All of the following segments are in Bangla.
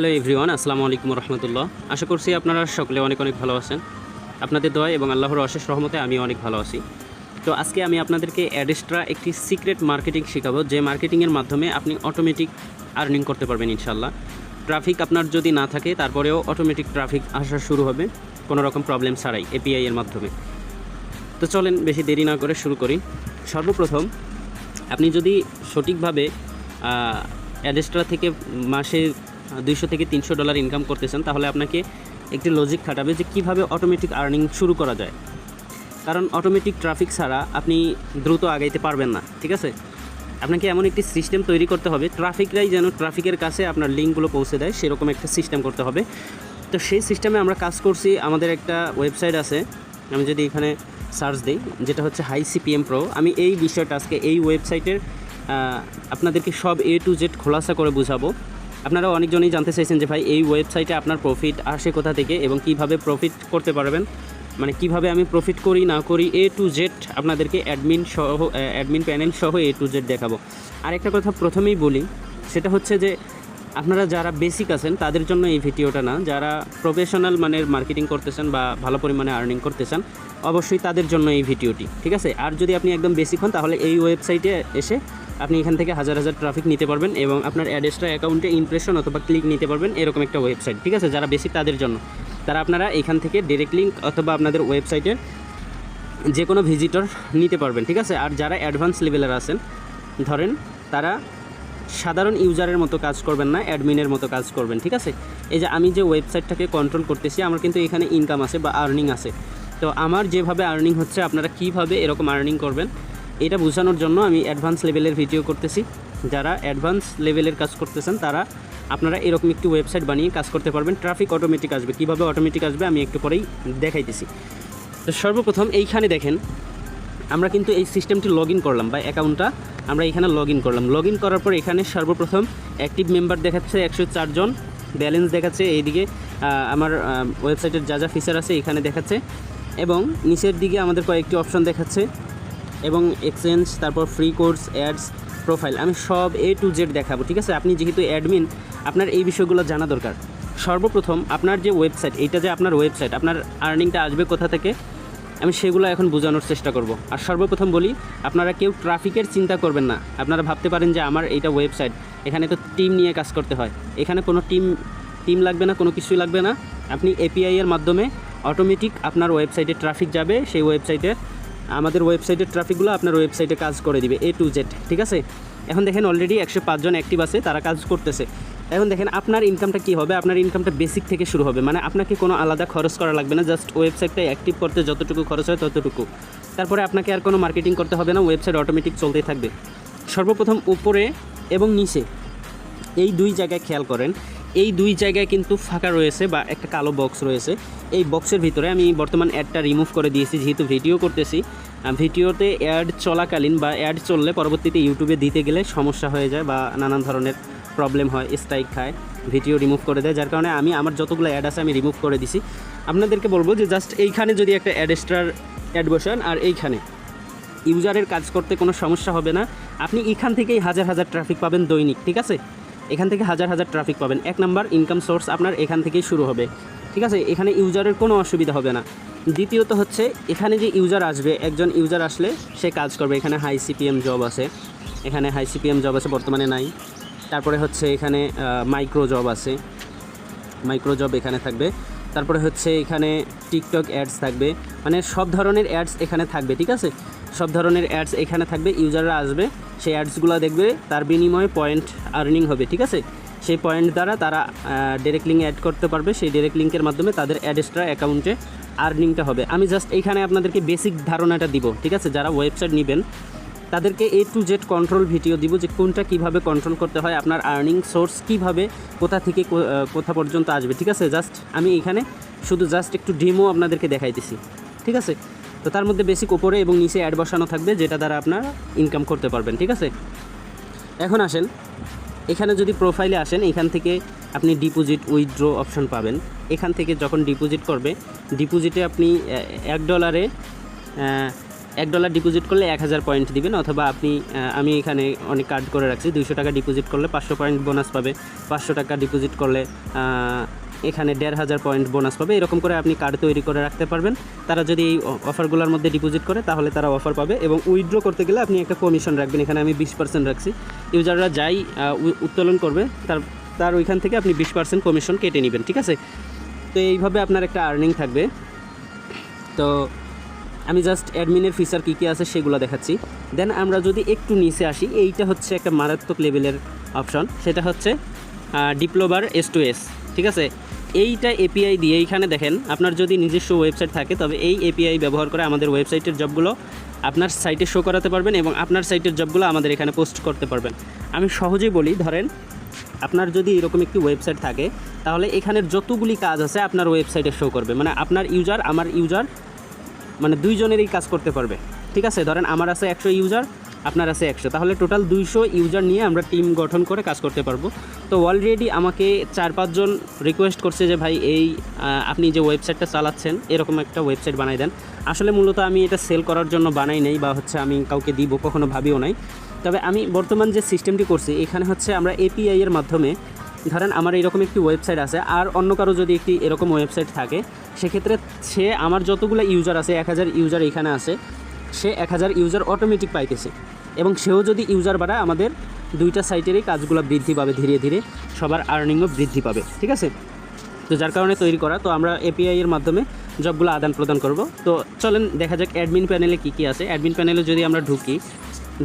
হ্যালো এভরিওয়ান, আসসালামু আলাইকুম রহমতুল্লাহ। আশা করছি আপনারা সকলে অনেক অনেক ভালো আছেন। আপনাদের দোয়া এবং আল্লাহর অশেষ রহমতে আমি অনেক ভালো আছি। তো আজকে আমি আপনাদেরকে অ্যাডেস্ট্রা একটি সিক্রেট মার্কেটিং শেখাবো, যে মার্কেটিংয়ের মাধ্যমে আপনি অটোমেটিক আর্নিং করতে পারবেন ইনশাল্লাহ। ট্রাফিক আপনার যদি না থাকে তারপরেও অটোমেটিক ট্রাফিক আসা শুরু হবে কোনো রকম প্রবলেম ছাড়াই এপিআই এর মাধ্যমে। তো চলেন বেশি দেরি না করে শুরু করি। সর্বপ্রথম আপনি যদি সঠিকভাবে অ্যাডেস্ট্রা থেকে মাসে $200 থেকে $300 ইনকাম করতেছেন, তাহলে আপনাকে একটি লজিক খাটাবে যে কীভাবে অটোমেটিক আর্নিং শুরু করা যায়। কারণ অটোমেটিক ট্রাফিক ছাড়া আপনি দ্রুত আগাইতে পারবেন না, ঠিক আছে? আপনাকে এমন একটি সিস্টেম তৈরি করতে হবে, ট্রাফিকরাই যেন ট্রাফিকের কাছে আপনার লিঙ্কগুলো পৌঁছে দেয়, সেরকম একটা সিস্টেম করতে হবে। তো সেই সিস্টেমে আমরা কাজ করছি। আমাদের একটা ওয়েবসাইট আছে, আমি যদি এখানে সার্চ দিই, যেটা হচ্ছে হাই সিপিএম প্রো। আমি এই বিষয়টা আজকে এই ওয়েবসাইটের আপনাদেরকে সব A to Z খোলাসা করে বুঝাবো। আপনারা অনেকজনই জানতে চাইছেন যে ভাই এই ওয়েবসাইটে আপনার প্রফিট আসে কোথা থেকে এবং কিভাবে প্রফিট করতে পারবেন, মানে কিভাবে আমি প্রফিট করি না করি A to Z আপনাদেরকে অ্যাডমিন প্যানেল সহ A to Z দেখাবো। আর একটা কথা প্রথমেই বলি, সেটা হচ্ছে যে আপনারা যারা বেসিক আছেন তাদের জন্য এই ভিডিওটা না, যারা প্রফেশনাল মানের মার্কেটিং করতেছেন বা ভালো পরিমাণে আর্নিং করতেছেন অবশ্যই তাদের জন্য এই ভিডিওটি, ঠিক আছে? আর যদি আপনি একদম বেসিক হন তাহলে এই ওয়েবসাইটে এসে আপনি এখান থেকে হাজার হাজার ট্রাফিক নিতে পারবেন এবং আপনার অ্যাডেস্ট্রা অ্যাকাউন্টে ইমপ্রেশন অথবা ক্লিক নিতে পারবেন, এরকম একটা ওয়েবসাইট, ঠিক আছে? যারা বেসিক তাদের জন্য, তারা আপনারা এখান থেকে ডিরেক্ট লিঙ্ক অথবা আপনাদের ওয়েবসাইটের যে কোনো ভিজিটর নিতে পারবেন, ঠিক আছে? আর যারা অ্যাডভান্স লেভেলের আছেন, ধরেন তারা সাধারণ ইউজারের মতো কাজ করবেন না, অ্যাডমিনের মতো কাজ করবেন, ঠিক আছে? এই যে আমি যে ওয়েবসাইটটাকে কন্ট্রোল করতেছি, আমার কিন্তু এখানে ইনকাম আছে বা আর্নিং আছে। তো আমার যেভাবে আর্নিং হচ্ছে আপনারা কীভাবে এরকম আর্নিং করবেন এটা বোঝানোর জন্য আমি অ্যাডভান্স লেভেলের ভিডিও করতেছি। যারা অ্যাডভান্স লেভেলের কাজ করতেছেন তারা আপনারা এরকম একটি ওয়েবসাইট বানিয়ে কাজ করতে পারবেন। ট্রাফিক অটোমেটিক আসবে। কীভাবে অটোমেটিক আসবে আমি একটু পরেই দেখাইতেছি। তো সর্বপ্রথম এইখানে দেখেন, আমরা কিন্তু এই সিস্টেমটি লগ ইন করলাম বা অ্যাকাউন্টটা আমরা এখানে লগ ইন করলাম। লগ ইন করার পর এখানে সর্বপ্রথম অ্যাক্টিভ মেম্বার দেখাচ্ছে 104 জন, ব্যালেন্স দেখাচ্ছে এইদিকে, আমার ওয়েবসাইটের যা যা ফিচার আছে এখানে দেখাচ্ছে, এবং নিচের দিকে আমাদের কয়েকটি অপশন দেখাচ্ছে এবং এক্সচেঞ্জ, তারপর ফ্রি কোর্স, অ্যাডস, প্রোফাইল। আমি সব A to Z দেখাবো, ঠিক আছে? আপনি যেহেতু অ্যাডমিন, আপনার এই বিষয়গুলো জানা দরকার। সর্বপ্রথম আপনার যে ওয়েবসাইট, এইটা যে আপনার ওয়েবসাইট, আপনার আর্নিংটা আসবে কোথা থেকে আমি সেগুলো এখন বোঝানোর চেষ্টা করব। আর সর্বপ্রথম বলি, আপনারা কেউ ট্রাফিকের চিন্তা করবেন না। আপনারা ভাবতে পারেন যে আমার এইটা ওয়েবসাইট, এখানে তো টিম নিয়ে কাজ করতে হয়। এখানে কোনো টিম লাগবে না, কোনো কিছুই লাগবে না। আপনি এপিআই এর মাধ্যমে অটোমেটিক আপনার ওয়েবসাইটে ট্রাফিক যাবে, সেই ওয়েবসাইটে আমাদের ওয়েবসাইটের ট্রাফিকগুলো আপনার ওয়েবসাইটে কাজ করে দিবে A to Z, ঠিক আছে? এখন দেখেন অলরেডি 105 জন অ্যাক্টিভ আছে, তারা কাজ করতেছে। এখন দেখেন আপনার ইনকামটা কী হবে। আপনার ইনকামটা বেসিক থেকে শুরু হবে, মানে আপনাকে কোনো আলাদা খরচ করা লাগবে না। জাস্ট ওয়েবসাইটটা অ্যাক্টিভ করতে যতটুকু খরচ হয় ততটুকু, তারপরে আপনাকে আর কোনো মার্কেটিং করতে হবে না, ওয়েবসাইট অটোমেটিক চলতেই থাকবে। সর্বপ্রথম উপরে এবং নিচে এই দুই জায়গায় খেয়াল করেন, এই দুই জায়গায় কিন্তু ফাঁকা রয়েছে বা একটা কালো বক্স রয়েছে। এই বক্সের ভিতরে আমি বর্তমান অ্যাডটা রিমুভ করে দিয়েছি, যেহেতু ভিডিও করতেছি। ভিডিওতে অ্যাড চলাকালীন বা অ্যাড চললে পরবর্তীতে ইউটিউবে দিতে গেলে সমস্যা হয়ে যায় বা নানান ধরনের প্রবলেম হয়, স্ট্রাইক খায়, ভিডিও রিমুভ করে দেয়। যার কারণে আমি আমার যতগুলো অ্যাড আছে আমি রিমুভ করে দিছি। আপনাদেরকে বলবো যে জাস্ট এইখানে যদি একটা অ্যাডেস্ট্রার অ্যাড বসান আর এইখানে ইউজারের কাজ করতে কোনো সমস্যা হবে না। আপনি এখান থেকেই হাজার হাজার ট্রাফিক পাবেন দৈনিক, ঠিক আছে? এখান থেকে হাজার হাজার ট্রাফিক পাবেন। 1 নাম্বার ইনকাম সোর্স আপনার এখান থেকেই শুরু হবে, ঠিক আছে? এখানে ইউজারের কোনো অসুবিধা হবে না। দ্বিতীয়ত হচ্ছে, এখানে যে ইউজার আসবে, একজন ইউজার আসলে সে কাজ করবে। এখানে হাই সিপিএম জব আছে, এখানে হাই সিপিএম জব আছে, বর্তমানে নাই। তারপরে হচ্ছে এখানে মাইক্রো জব আছে, মাইক্রো জব এখানে থাকবে। তারপরে হচ্ছে এখানে টিকটক অ্যাডস থাকবে, মানে সব ধরনের অ্যাডস এখানে থাকবে, ঠিক আছে? সব ধরনের অ্যাডস এখানে থাকবে। ইউজাররা আসবে, সেই অ্যাডসগুলো দেখবে, তার বিনিময়ে পয়েন্ট আর্নিং হবে, ঠিক আছে? সেই পয়েন্ট দ্বারা তারা ডাইরেক্ট লিঙ্ক অ্যাড করতে পারবে, সেই ডাইরেক্ট লিঙ্কের মাধ্যমে তাদের অ্যাডেস্ট্রা অ্যাকাউন্টে আর্নিংটা হবে। আমি জাস্ট এইখানে আপনাদেরকে বেসিক ধারণাটা দিব, ঠিক আছে? যারা ওয়েবসাইট নেবেন তাদেরকে A to Z control video দিব, যে কোনটা কীভাবে কন্ট্রোল করতে হয়, আপনার আর্নিং সোর্স কীভাবে কোথা থেকে কোথা পর্যন্ত আসবে, ঠিক আছে? জাস্ট আমি এখানে শুধু জাস্ট একটু ডেমো আপনাদেরকে দেখাইতেছি, ঠিক আছে? তো তার মধ্যে বেসিক উপরে এবং নিচে অ্যাড বসানো থাকবে, যেটা দ্বারা আপনারা ইনকাম করতে পারবেন, ঠিক আছে? এখন আসেন, এখানে যদি প্রোফাইলে আসেন, এখান থেকে আপনি ডিপোজিট উইথড্র অপশন পাবেন। এখান থেকে যখন ডিপোজিট করবে, ডিপোজিটে আপনি $1 $1 ডিপোজিট করলে 1000 পয়েন্ট দিবেন, অথবা আপনি আমি এখানে অনেক কার্ড করে রাখছি, 200 টাকা ডিপোজিট করলে 500 পয়েন্ট বোনাস পাবে, 500 টাকা ডিপোজিট করলে এখানে 1500 পয়েন্ট বোনাস পাবে। এরকম করে আপনি কার্ড তৈরি করে রাখতে পারবেন। তারা যদি এই অফারগুলোর মধ্যে ডিপোজিট করে তাহলে তারা অফার পাবে, এবং উইথড্র করতে গেলে আপনি একটা কমিশন রাখবেন। এখানে আমি 20% রাখছি। ইউজাররা যাই উত্তোলন করবে তার ওইখান থেকে আপনি 20% কমিশন কেটে নেবেন, ঠিক আছে? তো এইভাবে আপনার একটা আর্নিং থাকবে। তো আমি জাস্ট অ্যাডমিনের ফিচার কী কী আছে সেগুলো দেখাচ্ছি। দেন আমরা যদি একটু নিচে আসি, এইটা হচ্ছে একটা মারাত্মক লেভেলের অপশন, সেটা হচ্ছে ডিপ্লোবার S2S, ঠিক আছে? এইটা এপিআই দিয়ে এইখানে দেখেন, আপনার যদি নিজস্ব ওয়েবসাইট থাকে তবে এই এপিআই ব্যবহার করে আমাদের ওয়েবসাইটের জবগুলো আপনার সাইটে শো করাতে পারবেন, এবং আপনার সাইটের জবগুলো আমাদের এখানে পোস্ট করতে পারবেন। আমি সহজেই বলি, ধরেন আপনার যদি এরকম একটি ওয়েবসাইট থাকে তাহলে এখানের যতগুলি কাজ আছে আপনার ওয়েবসাইটে শো করবে, মানে আপনার ইউজার আমার ইউজার মানে দুইজনেরই কাজ করতে পারবে, ঠিক আছে? ধরেন আমার আছে 100 ইউজার, আপনার আছে 100, তাহলে টোটাল 200 ইউজার নিয়ে আমরা টিম গঠন করে কাজ করতে পারবো। তো অলরেডি আমাকে 4-5 জন রিকোয়েস্ট করছে যে ভাই এই আপনি যে ওয়েবসাইটটা চালাচ্ছেন এরকম একটা ওয়েবসাইট বানাই দেন। আসলে মূলত আমি এটা সেল করার জন্য বানাই নাই, বা হচ্ছে আমি কাউকে দিব, কখনো ভাবিও নাই। তবে আমি বর্তমান যে সিস্টেমটি করছি এখানে হচ্ছে আমরা এপিআই এর মাধ্যমে, ধরেন আমার এরকম একটি ওয়েবসাইট আছে, আর অন্য কারো যদি একটি এরকম ওয়েবসাইট থাকে, সেক্ষেত্রে সে আমার যতগুলো ইউজার আছে 1000 ইউজার এখানে আছে, সে 1000 ইউজার অটোমেটিক পাইতেছে, এবং সেও যদি ইউজার বাড়ায় আমাদের দুইটা সাইটেরই কাজগুলো বৃদ্ধি পাবে, ধীরে ধীরে সবার আর্নিংও বৃদ্ধি পাবে, ঠিক আছে? তো যার কারণে তৈরি করা। তো আমরা এপিআই এর মাধ্যমে জবগুলো আদান প্রদান করব। তো চলেন দেখা যাক অ্যাডমিন প্যানেলে কী কী আছে। অ্যাডমিন প্যানেলে যদি আমরা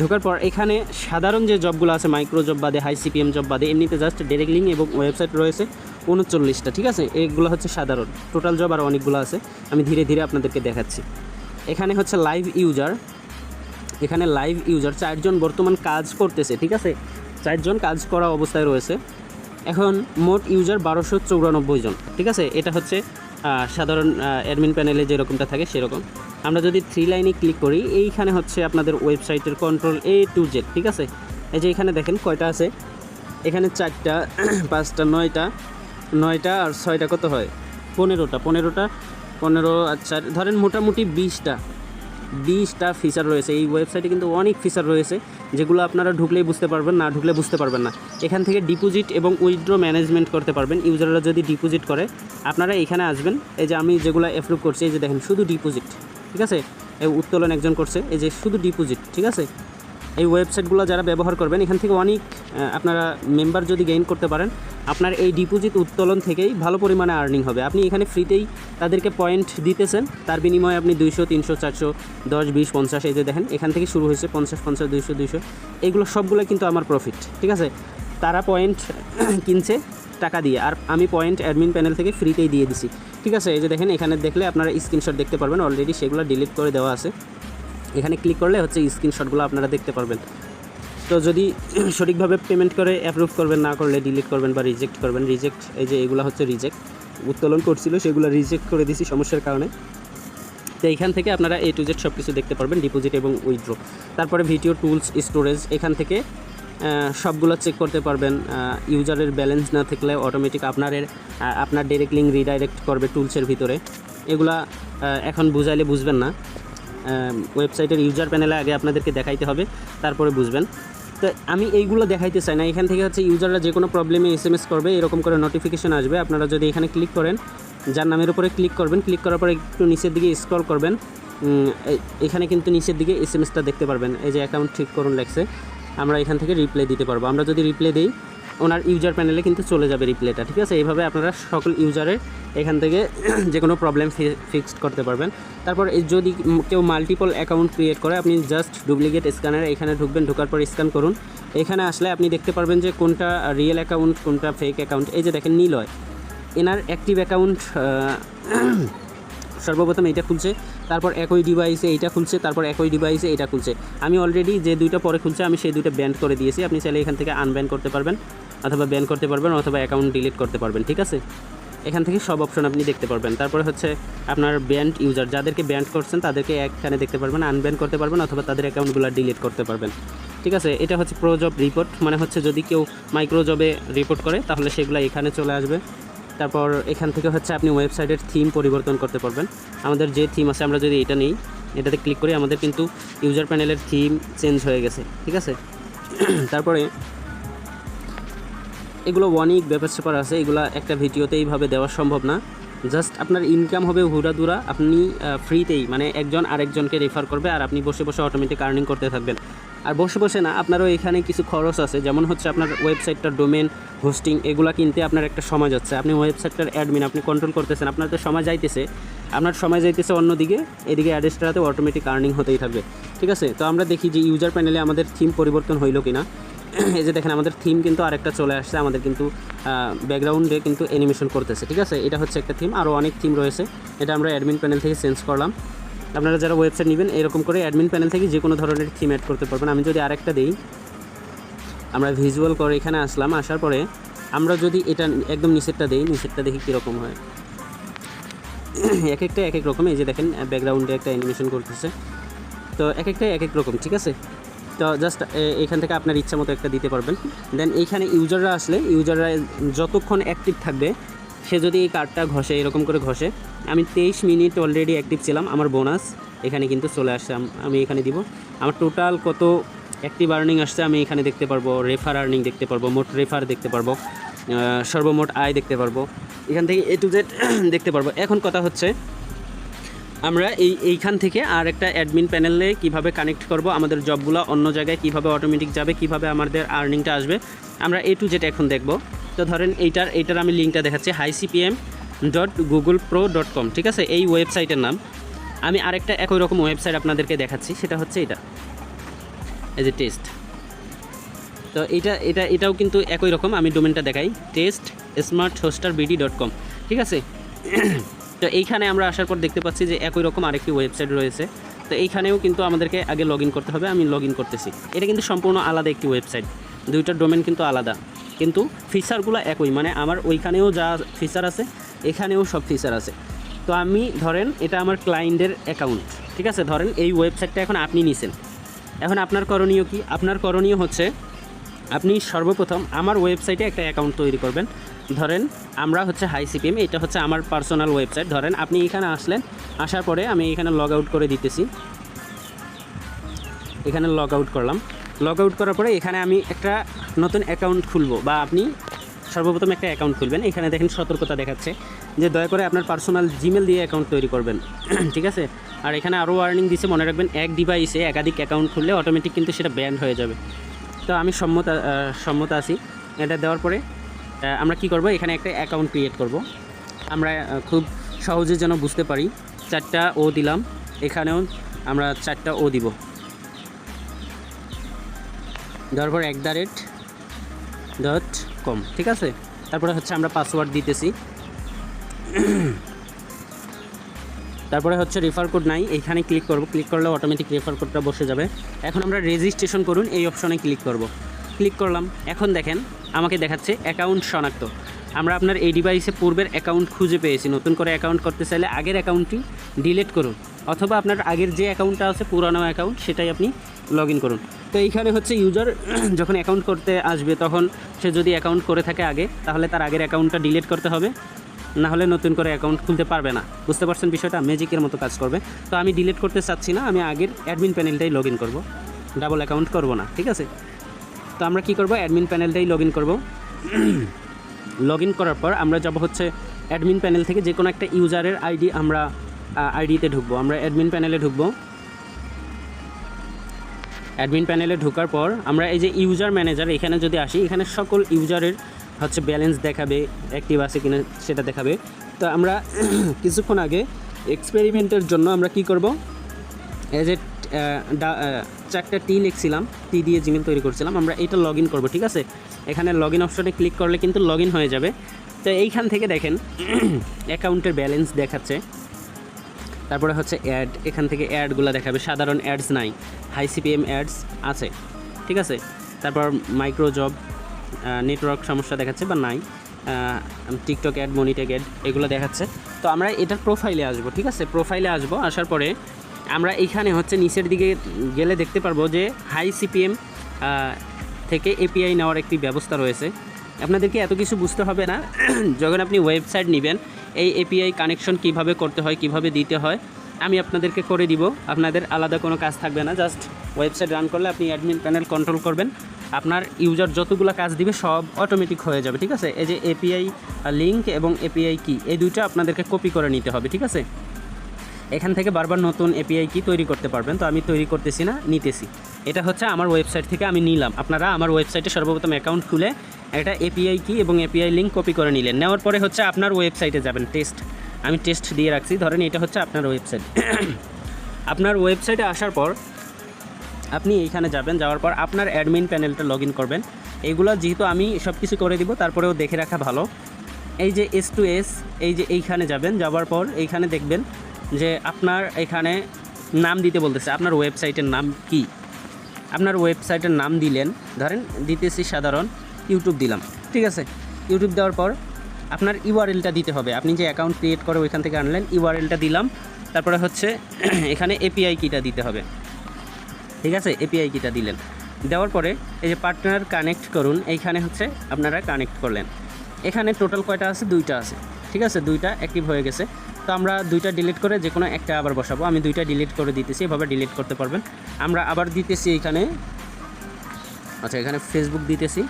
ঢোকার পর এখানে সাধারণ যে জবগুলো আছে, মাইক্রো জব বাদে, হাই সিপিএম জব বাদে, এমনিতে জাস্ট ডাইরেক্ট লিঙ্ক এবং ওয়েবসাইট রয়েছে 39টা, ঠিক আছে? এগুলো হচ্ছে সাধারণ। টোটাল জব আর অনেকগুলো আছে, আমি ধীরে ধীরে আপনাদেরকে দেখাচ্ছি। এখানে হচ্ছে লাইভ ইউজার, এখানে লাইভ ইউজার 4 জন বর্তমান কাজ করতেছে, ঠিক আছে? 4 জন কাজ করা অবস্থায় রয়েছে। এখন মোট ইউজার 1294 জন, ঠিক আছে? এটা হচ্ছে সাধারণ অ্যাডমিন প্যানেলে যেরকমটা থাকে সেরকম। আমরা যদি 3 লাইনে ক্লিক করি, এইখানে হচ্ছে আপনাদের ওয়েবসাইটের কন্ট্রোল A to Z, ঠিক আছে? এই যে এখানে দেখেন কয়টা আছে, এখানে 4টা 5টা 9টা আর 6টা কত হয় 15টা 15 আচ্ছা ধরেন মোটামুটি 20টা ফিচার রয়েছে। এই ওয়েবসাইটে কিন্তু অনেক ফিচার রয়েছে যেগুলো আপনারা ঢুকলেই বুঝতে পারবেন, না ঢুকলে বুঝতে পারবেন না। এখান থেকে ডিপোজিট এবং উইথড্র ম্যানেজমেন্ট করতে পারবেন। ইউজাররা যদি ডিপোজিট করে আপনারা এখানে আসবেন, এই যে আমি যেগুলো অ্যাপ্রুভ করছি, এই যে দেখেন শুধু ডিপোজিট, ঠিক আছে? এই উত্তোলন একজন করছে, এই যে শুধু ডিপোজিট, ঠিক আছে? এই ওয়েবসাইটগুলো যারা ব্যবহার করবেন এখান থেকে অনেক আপনারা মেম্বার যদি গেইন করতে পারেন, আপনার এই ডিপোজিট উত্তোলন থেকেই ভালো পরিমাণে আর্নিং হবে। আপনি এখানে ফ্রিতেই তাদেরকে পয়েন্ট দিতেছেন, তার বিনিময়ে আপনি 200, 300, 400, 10, 20, 50, এই যে দেখেন এখান থেকে শুরু হয়েছে 50, 50, 200, 200, এগুলো সবগুলো কিন্তু আমার প্রফিট, ঠিক আছে? তারা পয়েন্ট কিনছে টাকা দিয়ে, আর আমি পয়েন্ট অ্যাডমিন প্যানেল থেকে ফ্রিতেই দিয়ে দিছি, ঠিক আছে? এই যে দেখেন এখানে দেখলে আপনারা স্ক্রিনশট দেখতে পারবেন, অলরেডি সেগুলো ডিলিট করে দেওয়া আছে। এখানে ক্লিক করলে হচ্ছে স্ক্রিনশটগুলো আপনারা দেখতে পারবেন। তো যদি সঠিকভাবে পেমেন্ট করে অ্যাপ্রুভ করবেন, না করলে ডিলিট করবেন বা রিজেক্ট করবেন। রিজেক্ট, এই যে এগুলো হচ্ছে রিজেক্ট, উত্তোলন করছিল সেগুলো রিজেক্ট করে দিছি সমস্যার কারণে। তো এইখান থেকে আপনারা A to Z সব কিছু দেখতে পারবেন, ডিপোজিট এবং উইথড্র। তারপরে ভিডিও টুলস স্টোরেজ, এখান থেকে সবগুলো চেক করতে পারবেন। ইউজারের ব্যালেন্স না থাকলে অটোমেটিক আপনার ডাইরেক্ট লিঙ্ক রিডাইরেক্ট করবে টুলসের ভিতরে। এগুলা এখন বুঝাইলে বুঝবেন না, ওয়েবসাইটের ইউজার প্যানেলে আগে আপনাদেরকে দেখাইতে হবে, তারপরে বুঝবেন। তো আমি এইগুলো দেখাইতে চাই না। এখান থেকে হচ্ছে ইউজাররা যে কোনো প্রবলেমে SMS করবে, এরকম করে নোটিফিকেশন আসবে। আপনারা যদি এখানে ক্লিক করেন, যার নামের উপরে ক্লিক করবেন, ক্লিক করার পরে একটু নিচের দিকে স্ক্রল করবেন, এখানে কিন্তু নিচের দিকে SMSটা দেখতে পারবেন। এই যে অ্যাকাউন্ট ঠিক করুন লেখছে, আমরা এখান থেকে রিপ্লাই দিতে পারবো। আমরা যদি রিপ্লাই দিই, ওনার ইউজার প্যানেলে কিন্তু চলে যাবে রিপ্লাইটা, ঠিক আছে? এইভাবে আপনারা সকল ইউজারের এখান থেকে যে কোনো প্রবলেম ফিক্সড করতে পারবেন। তারপর যদি কেউ মাল্টিপল অ্যাকাউন্ট ক্রিয়েট করে, আপনি জাস্ট ডুপ্লিকেট স্ক্যানারে এখানে ঢুকবেন, ঢোকার পর স্ক্যান করুন। এখানে আসলে আপনি দেখতে পারবেন যে কোনটা রিয়েল অ্যাকাউন্ট, কোনটা ফেক অ্যাকাউন্ট। এই যে দেখেন নিলয়, এনার অ্যাক্টিভ অ্যাকাউন্ট সর্বপ্রথম এইটা খুলছে, তারপর একই ডিভাইসে এইটা খুলছে, তারপর একই ডিভাইসে এটা খুলছে। আমি অলরেডি যে দুইটা পরে খুলছে আমি সেই দুইটা ব্যান করে দিয়েছি। আপনি চাইলে এখান থেকে আনব্যান করতে পারবেন, অথবা ব্যান করতে পারবেন, অথবা অ্যাকাউন্ট ডিলিট করতে পারবেন, ঠিক আছে? এখান থেকে সব অপশন আপনি দেখতে পারবেন। তারপরে হচ্ছে আপনার ব্যান্ড ইউজার, যাদেরকে ব্যান্ড করছেন তাদেরকে এখানে দেখতে পারবেন, আনব্যান করতে পারবেন, অথবা তাদের অ্যাকাউন্টগুলো ডিলিট করতে পারবেন, ঠিক আছে? এটা হচ্ছে প্রো জব রিপোর্ট, মানে হচ্ছে যদি কেউ মাইক্রো জবে রিপোর্ট করে তাহলে সেগুলো এখানে চলে আসবে। তারপর এখান থেকে হচ্ছে আপনি ওয়েবসাইটের থিম পরিবর্তন করতে পারবেন। আমাদের যে থিম আছে, আমরা যদি এটা নিই, এটাতে ক্লিক করে আমাদের কিন্তু ইউজার প্যানেলের থিম চেঞ্জ হয়ে গেছে, ঠিক আছে। তারপরে এগুলো অনেক ব্যাপার আছে, এগুলো একটা ভিডিওতে এইভাবে দেওয়া সম্ভব না। জাস্ট আপনার ইনকাম হবে হুড়াদুরা, আপনি ফ্রিতেই মানে একজন আরেকজনকে রেফার করবে আর আপনি বসে বসে অটোমেটিক আর্নিং করতে থাকবেন। আর বসে বসে না, আপনারও এখানে কিছু খরচ আছে, যেমন হচ্ছে আপনার ওয়েবসাইটটার ডোমেন হোস্টিং এগুলো কিনতে আপনার একটা সময় যাচ্ছে, আপনি ওয়েবসাইটটার অ্যাডমিন আপনি কন্ট্রোল করতেছেন, আপনার তো সময় যাইতেছে, অন্যদিকে, এদিকে অ্যাডেস্ট্রাতে অটোমেটিক আর্নিং হতেই থাকবে, ঠিক আছে। তো আমরা দেখি যে ইউজার প্যানেলে আমাদের থিম পরিবর্তন হইলো কিনা। এই যে দেখেন আমাদের থিম কিন্তু আরেকটা চলে আসছে, আমাদের কিন্তু ব্যাকগ্রাউন্ডে কিন্তু অ্যানিমেশন করতেছে, ঠিক আছে। এটা হচ্ছে একটা থিম, আরও অনেক থিম রয়েছে, এটা আমরা অ্যাডমিন প্যানেল থেকে চেঞ্জ করলাম। আপনারা যারা ওয়েবসাইট নেবেন এরকম করে অ্যাডমিন প্যানেল থেকে যে কোনো ধরনের থিম অ্যাড করতে পারবেন। আমি যদি আরেকটা দিই, আমরা ভিজুয়াল করে এখানে আসলাম, আসার পরে আমরা যদি এটা একদম নিচেরটা দিই, নিচেরটা দেখি কীরকম হয়। এক একটা এক এক রকম, এই যে দেখেন ব্যাকগ্রাউন্ডে একটা অ্যানিমেশন করতেছে, তো এক একটা এক এক রকম, ঠিক আছে। তো জাস্ট এখান থেকে আপনার ইচ্ছা মতো একটা দিতে পারবেন। দেন এইখানে ইউজাররা আসলে, ইউজাররা যতক্ষণ অ্যাক্টিভ থাকবে, সে যদি এই কার্ডটা ঘষে, এরকম করে ঘষে, আমি 23 মিনিট অলরেডি অ্যাক্টিভ ছিলাম, আমার বোনাস এখানে কিন্তু চলে আসছে। আমি এখানে দিব আমার টোটাল কত অ্যাক্টিভ আর্নিং আসছে, আমি এখানে দেখতে পারবো, রেফার আর্নিং দেখতে পারবো, মোট রেফার দেখতে পারবো, সর্বমোট আয় দেখতে পারবো, এখান থেকে A to Z দেখতে পারবো। এখন কথা হচ্ছে আমরা এইখান থেকে আর একটা অ্যাডমিন প্যানেলে কিভাবে কানেক্ট করব, আমাদের জবগুলো অন্য জায়গায় কিভাবে অটোমেটিক যাবে, কিভাবে আমাদের আর্নিংটা আসবে, আমরা A to Z এখন দেখব। তো ধরেন এইটার আমি লিঙ্কটা দেখাচ্ছি, highcpm.googlepro.com, ঠিক আছে, এই ওয়েবসাইটের নাম। আমি আরেকটা একই রকম ওয়েবসাইট আপনাদেরকে দেখাচ্ছি, সেটা হচ্ছে এটা, এই যে টেস্ট। তো এটাও কিন্তু একই রকম, আমি ডোমেনটা দেখাই, testsmarthosterbd.com, ঠিক আছে। তো এইখানে আমরা আসার পর দেখতে পাচ্ছি যে একই রকম আরেকটি ওয়েবসাইট রয়েছে। তো এইখানেও কিন্তু আমাদেরকে আগে লগ ইন করতে হবে, আমি লগ ইন করতেছি। এটা কিন্তু সম্পূর্ণ আলাদা একটি ওয়েবসাইট, দুইটার ডোমেন কিন্তু আলাদা, কিন্তু ফিচারগুলো একই, মানে আমার ওইখানেও যা ফিচার আছে এখানেও সব ফিচার আছে। তো আমি ধরেন এটা আমার ক্লায়েন্টের অ্যাকাউন্ট, ঠিক আছে, ধরেন এই ওয়েবসাইটটা এখন আপনি নিছেন। এখন আপনার করণীয় কি? আপনার করণীয় হচ্ছে আপনি সর্বপ্রথম আমার ওয়েবসাইটে একটা অ্যাকাউন্ট তৈরি করবেন। ধরেন আমরা হচ্ছে HighCPM, এটা হচ্ছে আমার পার্সোনাল ওয়েবসাইট। ধরেন আপনি এখানে আসলেন, আসার পরে আমি এখানে লগ আউট করে দিতেছি, এখানে লগ আউট করলাম। লগ আউট করার পরে এখানে আমি একটা নতুন অ্যাকাউন্ট খুলবো, বা আপনি সর্বপ্রথম একটা অ্যাকাউন্ট খুলবেন। এখানে দেখেন সতর্কতা দেখাচ্ছে যে দয়া করে আপনার পার্সোনাল জিমেল দিয়ে অ্যাকাউন্ট তৈরি করবেন, ঠিক আছে। আর এখানে আরও ওয়ার্নিং দিচ্ছে, মনে রাখবেন এক ডিভাইসে একাধিক অ্যাকাউন্ট খুললে অটোমেটিক কিন্তু সেটা ব্যান্ড হয়ে যাবে। তো আমি সম্মত আছি। এটা দেওয়ার পরে আমরা কি করব, এখানে একটা অ্যাকাউন্ট ক্রিয়েট করব। আমরা খুব সহজে যেন বুঝতে পারি, 4টা ও দিলাম, এখানেও আমরা 4টা ও দিব, দেওয়ার পর @.com, ঠিক আছে। তারপরে হচ্ছে আমরা পাসওয়ার্ড দিতেছি, তারপরে হচ্ছে রেফার কোড নাই, এইখানে ক্লিক করব, ক্লিক করলে অটোমেটিক রেফার কোডটা বসে যাবে। এখন আমরা রেজিস্ট্রেশন করুন এই অপশনে ক্লিক করব, ক্লিক করলাম। এখন দেখেন আমাকে দেখাচ্ছে অ্যাকাউন্ট শনাক্ত। আমরা আপনার এই ডিভাইসে পূর্বের অ্যাকাউন্ট খুঁজে পেয়েছি। নতুন করে অ্যাকাউন্ট করতে চাইলে আগের অ্যাকাউন্টটি ডিলিট করুন, অথবা আপনার আগের যে অ্যাকাউন্টটা আছে পুরানো অ্যাকাউন্ট সেটাই আপনি লগ ইন করুন। তো এইখানে হচ্ছে ইউজার যখন অ্যাকাউন্ট করতে আসবে, তখন সে যদি অ্যাকাউন্ট করে থাকে আগে, তাহলে তার আগের অ্যাকাউন্টটা ডিলিট করতে হবে, না হলে নতুন করে অ্যাকাউন্ট খুলতে পারবে না। বুঝতে পারছেন বিষয়টা? ম্যাজিকের মতো কাজ করবে। তো আমি ডিলিট করতে চাচ্ছি না, আমি আগের অ্যাডমিন প্যানেলটাই লগ ইন করবো, ডাবল অ্যাকাউন্ট করব না, ঠিক আছে। তো আমরা কি করব, অ্যাডমিন প্যানেলটাই লগ ইন করবো। লগ ইন করার পর আমরা যাব হচ্ছে অ্যাডমিন প্যানেল থেকে যে কোনো একটা ইউজারের আইডি, আমরা আইডিতে ঢুকবো। আমরা অ্যাডমিন প্যানেলে ঢুকবো। অ্যাডমিন প্যানেলে ঢোকার পর আমরা এই যে ইউজার ম্যানেজার, এখানে যদি আসি, এখানে সকল ইউজারের হচ্ছে ব্যালেন্স দেখাবে, অ্যাক্টিভ আছে কিনা সেটা দেখাবে। তো আমরা কিছুক্ষণ আগে এক্সপেরিমেন্টের জন্য আমরা কি করব, এই যে 4টা টি লিখছিলাম, টি দিয়ে জিমেল তৈরি করছিলাম, আমরা এটা লগ ইন করবো, ঠিক আছে। এখানে লগ ইন অপশনে ক্লিক করলে কিন্তু লগ ইন হয়ে যাবে। তো এইখান থেকে দেখেন অ্যাকাউন্টের ব্যালেন্স দেখাচ্ছে, তারপরে হচ্ছে অ্যাড, এখান থেকে অ্যাডগুলো দেখাবে। সাধারণ অ্যাডস নাই, HighCPM অ্যাডস আছে, ঠিক আছে। তারপর মাইক্রো জব, নেটওয়ার্ক সমস্যা দেখাচ্ছে বা নাই, টিকটক অ্যাড, মনিটেক অ্যাড, এগুলো দেখাচ্ছে। তো আমরা এটার প্রোফাইলে আসবো, ঠিক আছে। প্রোফাইলে আসবো, আসার পরে আমরা এইখানে হচ্ছে নিচের দিকে গেলে দেখতে পারবো যে HighCPM থেকে API নেওয়ার একটি ব্যবস্থা রয়েছে। আপনাদেরকে এত কিছু বুঝতে হবে না, যখন আপনি ওয়েবসাইট নেবেন এই API কানেকশন কিভাবে করতে হয়, কিভাবে দিতে হয়, আমি আপনাদেরকে করে দিব। আপনাদের আলাদা কোনো কাজ থাকবে না, জাস্ট ওয়েবসাইট রান করলে আপনি অ্যাডমিন প্যানেল কন্ট্রোল করবেন, আপনার ইউজার যতগুলো কাজ দিবে সব অটোমেটিক হয়ে যাবে। ঠিক আছে, এই যে এপিআই লিঙ্ক এবং এপিআই কি এই দুইটা আপনাদেরকে কপি করে নিতে হবে। ঠিক আছে, এখান থেকে বারবার নতুন এপিআই কি তৈরি করতে পারবেন। তো আমি তৈরি করতেছি না, নিতেছি। এটা হচ্ছে আমার ওয়েবসাইট থেকে আমি নিলাম। আপনারা আমার ওয়েবসাইটে সর্বপ্রথম অ্যাকাউন্ট খুলে একটা এপিআই কি এবং এপিআই লিঙ্ক কপি করে নিলেন। নেওয়ার পরে হচ্ছে আপনার ওয়েবসাইটে যাবেন। আমি টেস্ট দিয়ে রাখছি, ধরেন এটা হচ্ছে আপনার ওয়েবসাইট। আপনার ওয়েবসাইটে আসার পর আপনি এইখানে যাবেন, যাওয়ার পর আপনার অ্যাডমিন প্যানেলটা লগ ইন করবেন। এইগুলো যেহেতু আমি সব কিছু করে দিব, তারপরেও দেখে রাখা ভালো। এই যে S2S, এই যে এইখানে যাবেন, যাওয়ার পর এইখানে দেখবেন যে আপনার এখানে নাম দিতে বলতেছে। আপনার ওয়েবসাইটের নাম কি? আপনার ওয়েবসাইটের নাম দিলেন, ধরেন দিতেছি সাধারণ ইউটিউব দিলাম। ঠিক আছে, ইউটিউব দেওয়ার পর আপনার ইউআরএলটা দিতে হবে। আপনি যে অ্যাকাউন্ট ক্রিয়েট করে ওইখান থেকে আনলেন, ইউআরএলটা দিলাম। তারপরে হচ্ছে এখানে এপিআই কিটা দিতে হবে। ঠিক আছে, এপিআই কিটা দিলেন, দেওয়ার পরে এই যে পার্টনার কানেক্ট করুন, এইখানে হচ্ছে আপনারা কানেক্ট করলেন। এখানে টোটাল কয়টা আছে? 2টা আছে। ঠিক আছে, 2টা অ্যাক্টিভ হয়ে গেছে। তো আমরা 2টা ডিলিট করে যে কোনো একটা আবার বসাবো। আমি 2টা ডিলিট করে দিতেছি, এভাবে ডিলিট করতে পারবেন। আমরা আবার দিতেছি এইখানে, আচ্ছা এখানে ফেসবুক দিতেছি,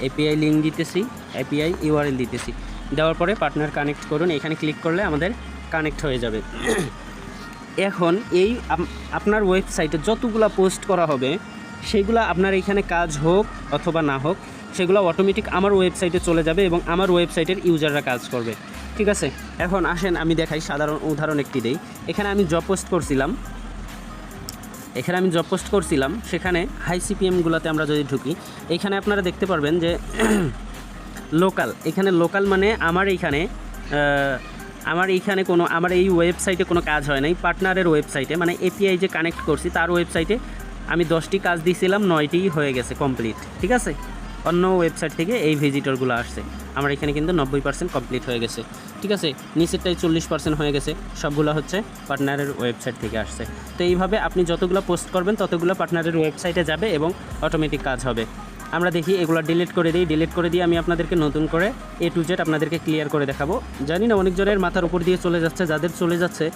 এপিআই লিঙ্ক দিতেছি, এপিআই ইউআরএল দিতেছি। দেওয়ার পরে পার্টনার কানেক্ট করুন, এখানে ক্লিক করলে আমাদের কানেক্ট হয়ে যাবে। এখন এই আপনার ওয়েবসাইটে যতগুলো পোস্ট করা হবে সেগুলো আপনার এখানে কাজ হোক অথবা না হোক, সেগুলো অটোমেটিক আমার ওয়েবসাইটে চলে যাবে এবং আমার ওয়েবসাইটের ইউজাররা কাজ করবে। ঠিক আছে, এখন আসেন আমি দেখাই, সাধারণ উদাহরণ একটি দেই। এখানে আমি জব পোস্ট করছিলাম, সেখানে হাই সিপিএমগুলোতে আমরা যদি ঢুকি, এখানে আপনারা দেখতে পারবেন যে লোকাল, এখানে লোকাল মানে আমার এই ওয়েবসাইটে কোনো কাজ হয় নাই। পার্টনারের ওয়েবসাইটে মানে এপিআই যে কানেক্ট করছি তার ওয়েবসাইটে আমি 10টি কাজ দিয়েছিলাম, 9টিই হয়ে গেছে কমপ্লিট। ঠিক আছে, অন্য ওয়েবসাইট থেকে এই ভিজিটরগুলো আসছে, আমার এখানে কিন্তু 90% কমপ্লিট হয়ে গেছে। ঠিক আছে, নিচেরটাই 40% হয়ে গেছে, সবগুলো হচ্ছে পার্টনারের ওয়েবসাইট থেকে আসছে। তো এইভাবে আপনি যতগুলো পোস্ট করবেন ততগুলো পার্টনারের ওয়েবসাইটে যাবে এবং অটোমেটিক কাজ হবে। আমরা দেখি এগুলো ডিলিট করে দিয়ে আমি আপনাদেরকে নতুন করে A to Z আপনাদেরকে ক্লিয়ার করে দেখাবো। জানি না অনেকজনের মাথার উপর দিয়ে চলে যাচ্ছে, যাদের চলে যাচ্ছে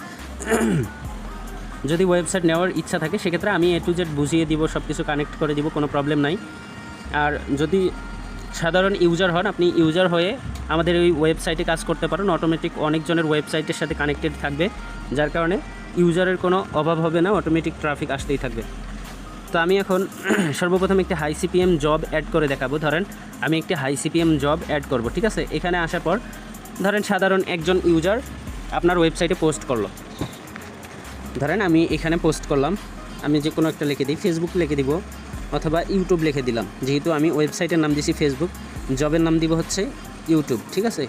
যদি ওয়েবসাইট নেওয়ার ইচ্ছা থাকে সেক্ষেত্রে আমি A to Z বুঝিয়ে দিব, সব কিছু কানেক্ট করে দিব, কোনো প্রবলেম নাই। আর যদি সাধারণ ইউজার হন, আপনি ইউজার হয়ে আমাদের ওই ওয়েবসাইটে কাজ করতে পারেন। অটোমেটিক অনেকজনের ওয়েবসাইটের সাথে কানেক্টেড থাকবে, যার কারণে ইউজারের কোনো অভাব হবে না, অটোমেটিক ট্রাফিক আসতেই থাকবে। তো আমি এখন সর্বপ্রথম একটি হাই সিপিএম জব অ্যাড করে দেখাবো। ধরেন আমি একটি হাই সিপিএম জব অ্যাড করব। ঠিক আছে, এখানে আসার পর ধরেন সাধারণ একজন ইউজার আপনার ওয়েবসাইটে পোস্ট করলো। ধরেন আমি এখানে পোস্ট করলাম, আমি যে কোনো একটা লিখে দিই, ফেসবুক লিখে দিব অথবা ইউটিউব লিখে দিলাম। যেহেতু আমি ওয়েবসাইটের নাম দিয়েছি ফেসবুক, জবের নাম দিব হচ্ছে ইউটিউব। ঠিক আছে,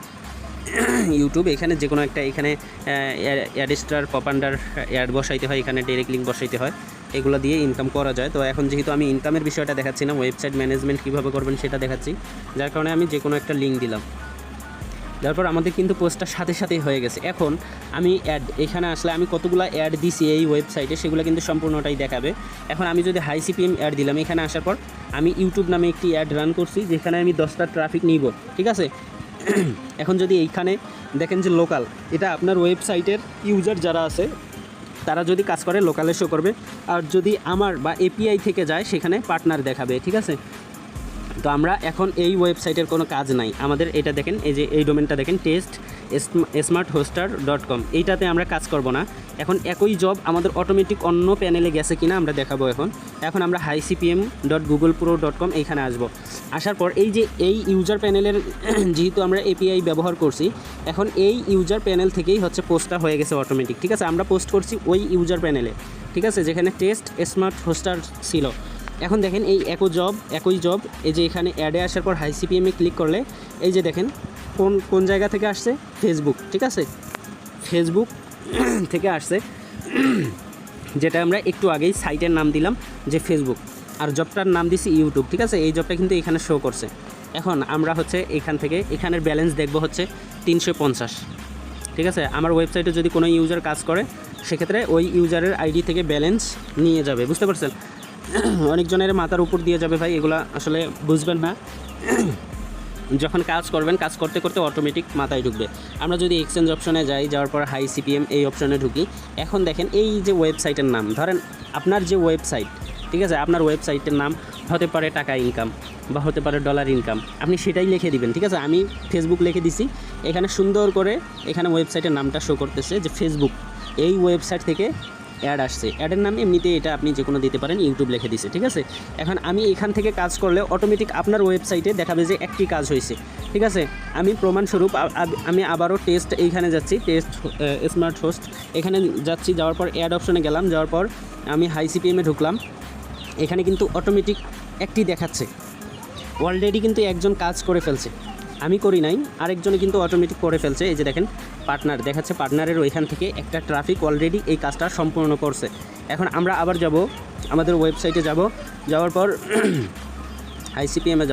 ইউটিউব, এখানে যে কোনো একটা, এখানে অ্যাডস্টার পপান্ডার অ্যাড বসাইতে হয়, এখানে ডাইরেক্ট লিঙ্ক বসাইতে হয়, এগুলো দিয়ে ইনকাম করা যায়। তো এখন যেহেতু আমি ইনকামের বিষয়টা দেখাচ্ছি না, ওয়েবসাইট ম্যানেজমেন্ট কীভাবে করবেন সেটা দেখাচ্ছি, যার কারণে আমি যে কোনো একটা লিঙ্ক দিলাম। তারপর আমাদের কিন্তু পোস্টটা সাথে সাথেই হয়ে গেছে। এখন আমি এখানে আসলে আমি কতগুলো অ্যাড দিছি এই ওয়েবসাইটে সেগুলো কিন্তু সম্পূর্ণটাই দেখাবে। এখন আমি যদি হাই সিপিএম অ্যাড দিলাম, এখানে আসার পর আমি ইউটিউব নামে একটি অ্যাড রান করছি যেখানে আমি 10টা ট্রাফিক নিব। ঠিক আছে, এখন যদি এইখানে দেখেন যে লোকাল, এটা আপনার ওয়েবসাইটের ইউজার যারা আছে তারা যদি কাজ করে লোকালে শো করবে, আর যদি আমার বা এপিআই থেকে যায় সেখানে পার্টনার দেখাবে। ঠিক আছে, তো আমরা এখন এই ওয়েবসাইটের কোনো কাজ নাই আমাদের। এটা দেখেন, এই যে এই ডোমেনটা দেখেন, testsmarthoster.com, এইটাতে আমরা কাজ করব না। এখন একই জব আমাদের অটোমেটিক অন্য প্যানেলে গেছে কিনা আমরা দেখাবো। এখন আমরা highcpm.googlepro.com এইখানে আসবো। আসার পর এই যে এই ইউজার প্যানেলের যেহেতু আমরা এপিআই ব্যবহার করছি, এখন এই ইউজার প্যানেল থেকেই হচ্ছে পোস্টটা হয়ে গেছে অটোমেটিক। ঠিক আছে, আমরা পোস্ট করছি ওই ইউজার প্যানেলে। ঠিক আছে, যেখানে টেস্ট স্মার্ট হোস্টার ছিল। এখন দেখেন এই একই জব, এই যে এখানে অ্যাডে আসার পর হাই সিপিএমে ক্লিক করলে এই যে দেখেন কোন জায়গা থেকে আসছে, ফেসবুক। ঠিক আছে, ফেসবুক থেকে আসছে, যেটা আমরা একটু আগেই সাইটের নাম দিলাম যে ফেসবুক, আর জবটার নাম দিছি ইউটিউব। ঠিক আছে, এই জবটা কিন্তু এখানে শো করছে। এখন আমরা হচ্ছে এখানের ব্যালেন্স দেখব হচ্ছে 350। ঠিক আছে, আমার ওয়েবসাইটে যদি কোনো ইউজার কাজ করে সেক্ষেত্রে ওই ইউজারের আইডি থেকে ব্যালেন্স নিয়ে যাবে। বুঝতে পারছেন, অনেকজনের মাথার উপর দিয়ে যাবে ভাই, এগুলা আসলে বুঝবেন না। যখন কাজ করবেন, কাজ করতে করতে অটোমেটিক মাথায় ঢুকবে। আমরা যদি এক্সচেঞ্জ অপশনে যাই, যাওয়ার পর হাই সিপিএম এই অপশনে ঢুকি, এখন দেখেন এই যে ওয়েবসাইটের নাম, ধরেন আপনার যে ওয়েবসাইট, ঠিক আছে, আপনার ওয়েবসাইটের নাম হতে পারে টাকা ইনকাম বা হতে পারে ডলার ইনকাম, আপনি সেটাই লিখে দিবেন, ঠিক আছে। আমি ফেসবুক লিখে দিছি, এখানে সুন্দর করে এখানে ওয়েবসাইটের নামটা শো করতেছে যে ফেসবুক, এই ওয়েবসাইট থেকে অ্যাড আসছে। অ্যাডের নামে এমনিতে এটা আপনি যে কোনো দিতে পারেন, ইউটিউব লিখে দিছে, ঠিক আছে। এখন আমি এখান থেকে কাজ করলে অটোমেটিক আপনার ওয়েবসাইটে দেখাবে যে একটি কাজ হয়েছে, ঠিক আছে। আমি প্রমাণস্বরূপ আমি আবারও টেস্ট এইখানে যাচ্ছি, টেস্ট স্মার্ট হোস্ট এখানে যাচ্ছি, যাওয়ার পর অ্যাড অপশনে গেলাম, যাওয়ার পর আমি হাই সিপিএমে ঢুকলাম। এখানে কিন্তু অটোমেটিক একটি দেখাচ্ছে, অলরেডি কিন্তু একজন কাজ করে ফেলছে, আমি করি নাই, আরেকজনে কিন্তু অটোমেটিক করে ফেলছে। এই যে দেখেন পার্টনার দেখাচ্ছে, পার্টনারের ওইখান থেকে একটা ট্রাফিক অলরেডি এই কাজটা সম্পূর্ণ করছে। এখন আমরা আবার যাব আমাদের ওয়েবসাইটে, যাওয়ার পর হাই সিপিএমে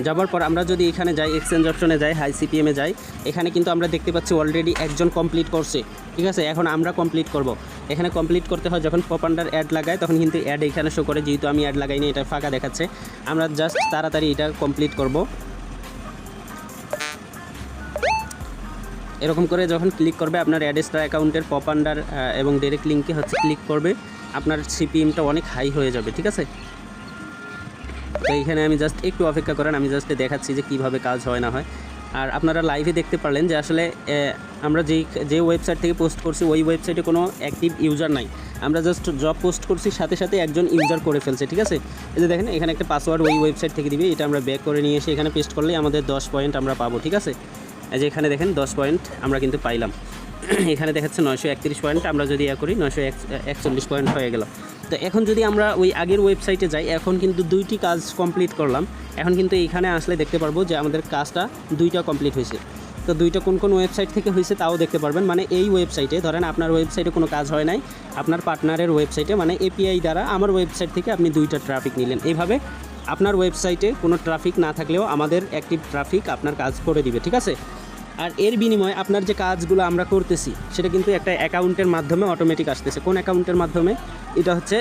যাওয়ার পর আমরা যদি এখানে যাই, এক্সচেঞ্জ অপশনে যাই, হাই সিপিএমে যাই, এখানে কিন্তু আমরা দেখতে পাচ্ছি অলরেডি একজন কমপ্লিট করছে, ঠিক আছে। এখন আমরা কমপ্লিট করব। এখানে কমপ্লিট করতে হয় যখন পপ আন্ডার অ্যাড লাগায়, তখন কিন্তু অ্যাড এখানে শো করে, যেহেতু আমি অ্যাড লাগাইনি, এটা ফাঁকা দেখাচ্ছে। আমরা জাস্ট তাড়াতাড়ি এটা কমপ্লিট করব। এরকম করে যখন ক্লিক করবে, আপনার অ্যাডেস্ট্রা অ্যাকাউন্টের পপ আন্ডার এবং ডাইরেক্ট লিঙ্কে হচ্ছে ক্লিক করবে, আপনার সিপিএমটা অনেক হাই হয়ে যাবে, ঠিক আছে। তো এইখানে আমি জাস্ট একটু অপেক্ষা করেন, আমি জাস্ট দেখাচ্ছি যে কীভাবে কাজ হয় না হয়। আর আপনারা লাইভে দেখতে পারলেন যে আসলে আমরা যে ওয়েবসাইট থেকে পোস্ট করছি, ওই ওয়েবসাইটে কোনো অ্যাক্টিভ ইউজার নাই, আমরা জাস্ট জব পোস্ট করছি, সাথে সাথে একজন ইউজার করে ফেলছে, ঠিক আছে। এই যে দেখেন এখানে একটা পাসওয়ার্ড ওই ওয়েবসাইট থেকে দিবে, এটা আমরা ব্যাক করে নিয়ে এসে এখানে পেস্ট করলেই আমাদের 10 পয়েন্ট আমরা পাবো, ঠিক আছে। এই যে এখানে দেখেন 10 পয়েন্ট আমরা কিন্তু পাইলাম। এখানে দেখাচ্ছে 931 পয়েন্ট, আমরা যদি করি 941 পয়েন্ট হয়ে গেল। তো এখন যদি আমরা ওই আগের ওয়েবসাইটে যাই, এখন কিন্তু 2টি কাজ কমপ্লিট করলাম। এখন কিন্তু এইখানে আসলে দেখতে পারবো যে আমাদের কাজটা 2টা কমপ্লিট হয়েছে। তো 2টা কোন ওয়েবসাইট থেকে হয়েছে তাও দেখতে পারবেন। মানে এই ওয়েবসাইটে, ধরেন আপনার ওয়েবসাইটে কোনো কাজ হয় নাই, আপনার পার্টনারের ওয়েবসাইটে, মানে এপিআই দ্বারা আমার ওয়েবসাইট থেকে আপনি 2টা ট্রাফিক নিলেন। এইভাবে আপনার ওয়েবসাইটে কোনো ট্রাফিক না থাকলেও আমাদের অ্যাক্টিভ ট্রাফিক আপনার কাজ করে দিবে, ঠিক আছে। আর এর বিনিময়ে আপনার যে কাজগুলো আমরা করতেছি, সেটা কিন্তু একটা অ্যাকাউন্টের মাধ্যমে অটোমেটিক আসতেছে। কোন অ্যাকাউন্টের মাধ্যমে? এটা হচ্ছে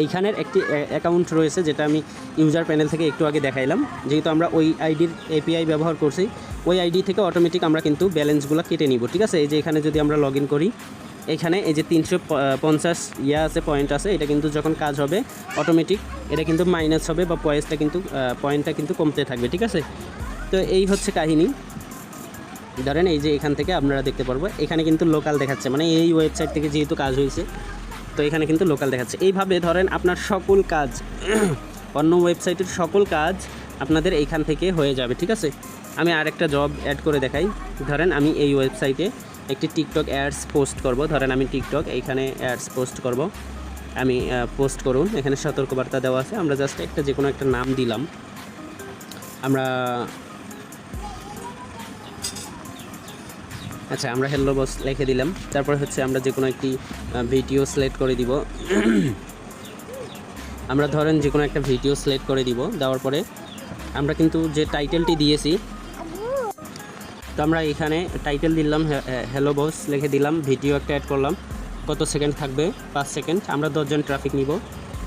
এইখানের একটি অ্যাকাউন্ট রয়েছে, যেটা আমি ইউজার প্যানেল থেকে একটু আগে দেখাইলাম। যেহেতু আমরা ওই আইডির এপিআই ব্যবহার করছি, ওই আইডি থেকে অটোমেটিক আমরা কিন্তু ব্যালেন্সগুলো কেটে নিব, ঠিক আছে। এই যে এখানে যদি আমরা লগ ইন করি, এখানে এই যে 350 আছে, পয়েন্ট আছে, এটা কিন্তু যখন কাজ হবে অটোমেটিক এটা কিন্তু মাইনাস হবে বা পয়েন্টটা কিন্তু কমতে থাকবে, ঠিক আছে। তো এই হচ্ছে কাহিনী। ধরেন এই যে এখান থেকে আপনারা দেখতে পারবো, এখানে কিন্তু লোকাল দেখাচ্ছে, মানে এই ওয়েবসাইট থেকে যেহেতু কাজ হয়েছে, তো এখানে কিন্তু লোকাল দেখাচ্ছে। এইভাবে ধরেন আপনার সকল কাজ, অন্য ওয়েবসাইটের সকল কাজ আপনাদের এইখান থেকে হয়ে যাবে, ঠিক আছে। আমি আরেকটা জব অ্যাড করে দেখাই। ধরেন আমি এই ওয়েবসাইটে একটি টিকটক অ্যাডস পোস্ট করব। ধরেন আমি টিকটক এইখানে অ্যাডস পোস্ট করব, আমি পোস্ট করুন, এখানে সতর্কবার্তা দেওয়া আছে। আমরা জাস্ট একটা যে কোনো একটা নাম দিলাম, আমরা হ্যালো বস লিখে দিলাম। তারপরে হচ্ছে আমরা যে কোনো একটি ভিডিও সিলেক্ট করে দিব। আমরা ধরেন যে কোনো একটা ভিডিও সিলেক্ট করে দিব, দেওয়ার পরে আমরা কিন্তু যে টাইটেলটি দিয়েছি, তো আমরা এখানে টাইটেল দিলাম হ্যালো বস লিখে দিলাম, ভিডিও একটা অ্যাড করলাম। কত সেকেন্ড থাকবে? 5 সেকেন্ড। আমরা 10 জন ট্রাফিক নিব।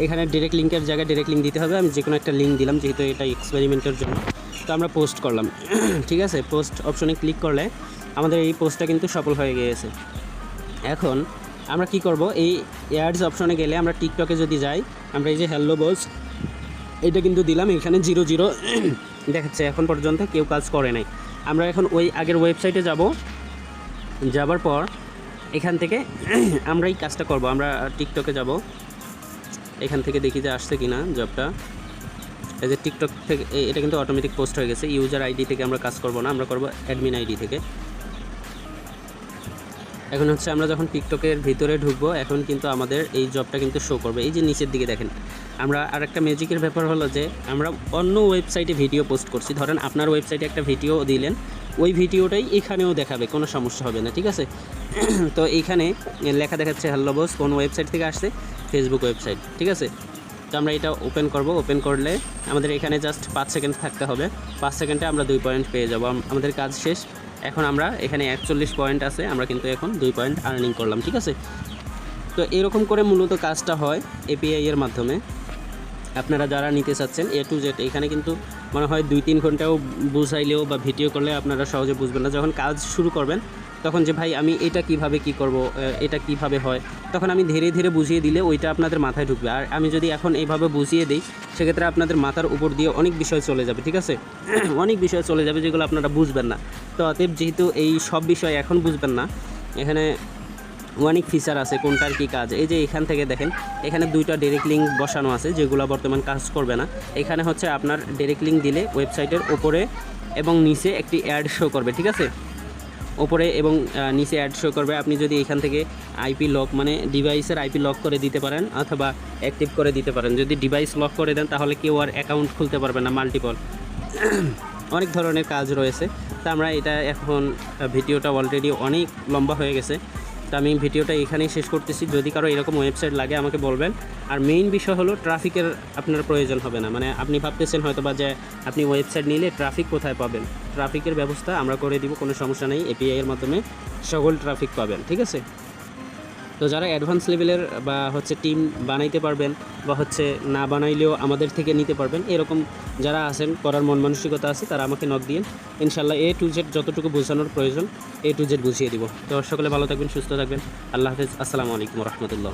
এখানে ডাইরেক্ট লিঙ্কের জায়গায় ডাইরেক্ট লিঙ্ক দিতে হবে, আমি যে কোনো একটা লিঙ্ক দিলাম, যেহেতু এটা এক্সপেরিমেন্টের জন্য। তো আমরা পোস্ট করলাম, ঠিক আছে। পোস্ট অপশনে ক্লিক করলে আমাদের এই পোস্টটা কিন্তু সফল হয়ে গিয়েছে। এখন আমরা কি করব, এই অ্যাডস অপশনে গেলে আমরা টিকটকে যদি যাই, আমরা এই যে হ্যালো বস এটা কিন্তু দিলাম, এখানে 00 দেখাচ্ছে, এখন পর্যন্ত কেউ কাজ করে নাই। আমরা এখন ওই আগের ওয়েবসাইটে যাবার পর এখান থেকে আমরা এই কাজটা করব। আমরা টিকটকে যাব, এখান থেকে দেখি যে আসছে কিনা জবটা। এই যে টিকটক থেকে এটা কিন্তু অটোমেটিক পোস্ট হয়ে গেছে। ইউজার আইডি থেকে আমরা কাজ করব না, আমরা করব অ্যাডমিন আইডি থেকে। এখন হচ্ছে আমরা যখন টিকটকের ভিতরে ঢুকবো, এখন কিন্তু আমাদের এই জবটা কিন্তু শো করবে। এই যে নিচের দিকে দেখেন, আমরা আরেকটা ম্যাজিকের ব্যাপার হলো যে আমরা অন্য ওয়েবসাইটে ভিডিও পোস্ট করছি। ধরেন আপনার ওয়েবসাইটে একটা ভিডিও দিলেন, ওই ভিডিওটাই এখানেও দেখাবে, কোনো সমস্যা হবে না, ঠিক আছে। তো এইখানে লেখা দেখাচ্ছে হ্যালো বস কোন ওয়েবসাইট থেকে আসছে, ফেসবুক ওয়েবসাইট, ঠিক আছে। তো আমরা এটা ওপেন করব। ওপেন করলে আমাদের এখানে জাস্ট 5 সেকেন্ড থাকতে হবে। 5 সেকেন্ডে আমরা 2 পয়েন্ট পেয়ে যাব, আমাদের কাজ শেষ। এখন আমরা এখানে 41 পয়েন্ট আছে, আমরা কিন্তু এখন 2 পয়েন্ট আর্নিং করলাম, ঠিক আছে। তো এরকম করে মূলত কাজটা হয় এপিআই এর মাধ্যমে। আপনারা যারা নিতে চাচ্ছেন A to Z, এখানে কিন্তু মনে হয় 2-3 ঘন্টাও বুঝাইলেও বা ভিডিও করলে আপনারা সহজে বুঝবেন না। যখন কাজ শুরু করবেন তখন যে ভাই আমি এটা কিভাবে কি করব, এটা কিভাবে হয়, তখন আমি ধীরে ধীরে বুঝিয়ে দিলে ওইটা আপনাদের মাথায় ঢুকবে। আর আমি যদি এখন এইভাবে বুঝিয়ে দিই সেক্ষেত্রে আপনাদের মাথার উপর দিয়ে অনেক বিষয় চলে যাবে, ঠিক আছে? অনেক বিষয় চলে যাবে যেগুলো আপনারা বুঝবেন না। তো অতএব যেহেতু এই সব বিষয় এখন বুঝবেন না, এখানে অনেক ফিচার আছে কোনটার কী কাজ। এই যে এখান থেকে দেখেন এখানে 2টা ডাইরেক্ট লিঙ্ক বসানো আছে যেগুলো বর্তমান কাজ করবে না। এখানে হচ্ছে আপনার ডাইরেক্ট লিঙ্ক দিলে ওয়েবসাইটের ওপরে এবং নিচে একটি অ্যাড শো করবে, ঠিক আছে? ওপরে এবং নিচে অ্যাড শো করবে। আপনি যদি এখান থেকে আইপি লক মানে ডিভাইসের আইপি লক করে দিতে পারেন অথবা অ্যাক্টিভ করে দিতে পারেন। যদি ডিভাইস লক করে দেন তাহলে কেউ আর অ্যাকাউন্ট খুলতে পারবে না, মাল্টিপল অনেক ধরনের কাজ রয়েছে। তা আমরা এটা এখন ভিডিওটা অলরেডি অনেক লম্বা হয়ে গেছে, তো আমি ভিডিওটা এখানেই শেষ করতেছি। যদি কারো এরকম ওয়েবসাইট লাগে আমাকে বলবেন। আর মেইন বিষয় হলো ট্রাফিকের আপনার প্রয়োজন হবে না। মানে আপনি ভাবতেছেন হয়তো বা যে আপনি ওয়েবসাইট নিলে ট্রাফিক কোথায় পাবেন, ট্রাফিকের ব্যবস্থা আমরা করে দিব, কোনো সমস্যা নেই। এপিআই এর মাধ্যমে সকল ট্রাফিক পাবেন, ঠিক আছে? তো যারা অ্যাডভান্স লেভেলের বা হচ্ছে টিম বানাইতে পারবেন বা হচ্ছে না বানাইলেও আমাদের থেকে নিতে পারবেন, এরকম যারা আছেন, করার মন মানসিকতা আছে, তারা আমাকে নক দিন। ইনশাল্লাহ A to Z যতটুকু বোঝানোর প্রয়োজন A to Z বুঝিয়ে দিব। তো সকলে ভালো থাকবেন, সুস্থ থাকবেন। আল্লাহ হাফেজ, আসসালামু আলাইকুম রহমতুল্লাহ।